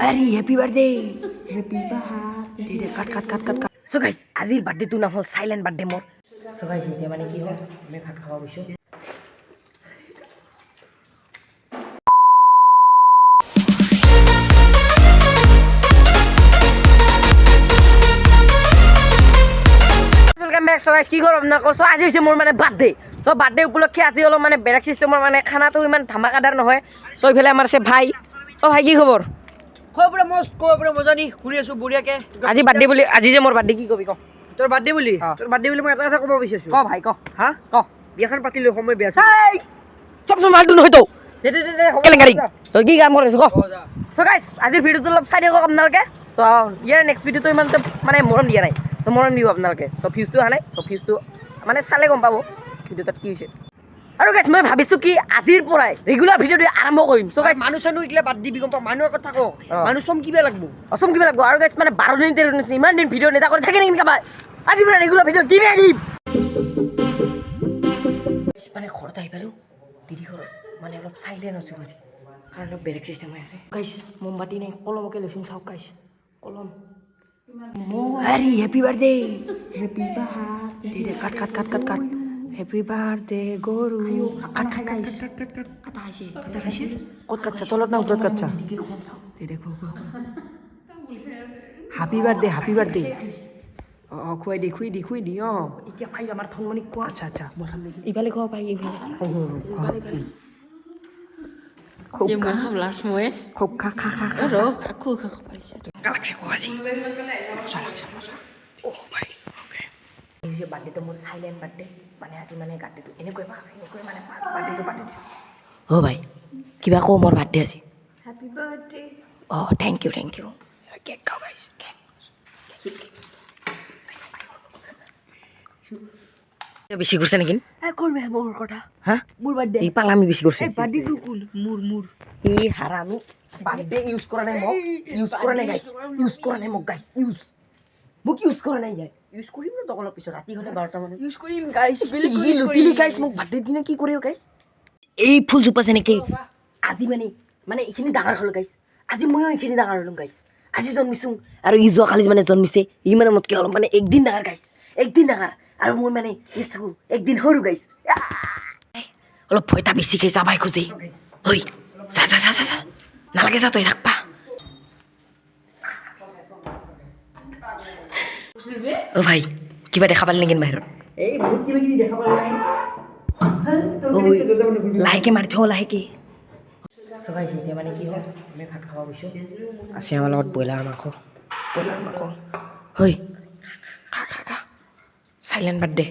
আৰে happy birthday কাট কাট কাট কাট কাট so guys আজিৰ বাৰ্থডেটো নাম হ'ল সাইলেন্ট বাৰ্থডে মোৰ সো গাইস এতিয়া মানে কি হ'ল আমি ভাত খাব গৈছোঁ সো গাইস কি কৰম না কৈছো আজি হৈছে মোৰ মানে বাৰ্থডে সো বাৰ্থডে উপলক্ষে আজি অলপ মানে বেলেগ চিষ্টেমৰ মানে খানাটো ইমান ধামাকাদাৰ নহয় সো ইফালে আমাৰ আছে ভাই ও ভাই কি খবৰ কোপৰে মজানি ঘুৰি আছো বঢ়িয়াকে আজি বাৰ্থডে বুলি আজি যে মোৰ বাৰ্থডে কি কবি ক তোৰ বাৰ্থডে বুলি মই এটা কথা ক'ব বিচাৰিছো ক ভাই ক হা ক বিয়াখন পাতিলো সময় বেয়া আছে চব মালটো নহয় তো দে কেলেংকাৰী তই কি কাম কৰিছ ক সো গাইস আজিৰ ভিডিঅ'টো অলপ চাই দিয়ক আপোনালোকে সো ইয়াৰ নেক্সট ভিডিঅ'টো ইমান মানে মৰম দিয়া নাই সো মৰম দিব আপোনালোকে সো ভিউজটো অহা নাই সো ভিউজটো মানে চালে গম পাব ভিডিঅ'টোত কি হৈছে আৰু গাইস মই ভাবিছো কি আজিৰ পৰাই ৰেগুলাৰ ভিডিঅ'টো আৰম্ভ কৰিম সো গাইস মানুহ চানো ইকলে বাদ দিবি গম পা মানুহৰ কথা থাকো মানুহ চম কিবা লাগব অসম কিবা লাগব আৰু গাইস মানে 12 দিন 13 দিন ইমান দিন ভিডিঅ' নেতা কৰি থাকে নেকি কাবাই আজি পৰা ৰেগুলাৰ ভিডিঅ' দিমে দিম মানে ঘৰত আহি পালো দিদি ঘৰত মানে অলপ সাইলেন্ট আছো আজি কাৰণ অলপ বেলেগ চিষ্টেম হৈ আছে গাইস মোমবাতি নাই কলমকে লৈছো চাওক গাইস কলম আরে হ্যাপি বার্থডে কাট কাট কাট কাট কাট হ্যাপি বার্থডে গরু কাট কাট কাট আইছে কত কাটছা তলত না উতত কাটছা দেখো হ্যাপি বার্থডে খুৱাই দি এতিয়া ভাই আমাৰ থনমনি কোৱা আচ্ছা ইফালে খোৱা ভাই ইফালে খুব খাম লাষ্ট মই খুব খা খুব পাইছে গালাক্সি কোৱাছি মজা ও ভাই ওকে এই যে বাৰ্থডেটো মোৰ সাইলেন্ট বাৰ্থডে মানে আজি মানে গাৰ্ডেটো এনেকৈ মানে বাৰ্থডেটো পাতি দিছো ও ভাই কিবা কো মোৰ বাৰ্থডে আজি হ্যাপি বাৰ্থডে ও থ্যাংক ইউ কেক খাও গাইস কেক বেশি করছে নাকি করবে মোর কথা হ্যাঁ মোর বার্থডে এই পালামি বেশি করছে এই বার্থডে টু কুল মোর এই হারামি বার্থডে ইউজ করা নাই মোক ইউজ করা নাই গাইস ইউজ করা নাই মোক গাইস মোক ইউজ করা নাই গাইস ইউজ করিম না তখন পিছত রাতি হলে 12টা মানে ইউজ করিম গাইস বেলেগ এই লুটিলি গাইস মোক বার্থডে দিনে কি করিও গাইস এই ফুল জোপা আছে নেকি আজি মানে এইখিনি ডাঙৰ হল গাইস আজি মইও এইখিনি ডাঙৰ হলম গাইস আজি জন্মিছো আৰু ই যোৱা কালি মানে জন্মিছে ই মানে মোতকে অলপ মানে একদিন ডাঙৰ গাইস একদিন ডাঙৰ আৰু মই মানে ইটু একদিন সৰু গাইস অলপ ভয়টা বেছিকে যাবাই খুজি ঐ যা নালাগে যা তই ৰাখবা ও ভাই কিবা দেখা পালি নেকি বাহিৰত এই বহুত কিবা কিবি দেখা পালা নাই লাহেকে মাৰি থওঁ লাহেকে চগাইছে এতিয়া মানে কি হ'ল আমি ভাত খাব গৈছোঁ আছে আমাৰ লগত ব্ৰইলাৰ মাংস ঐ খা সাইলেন্ট বাৰ্থডে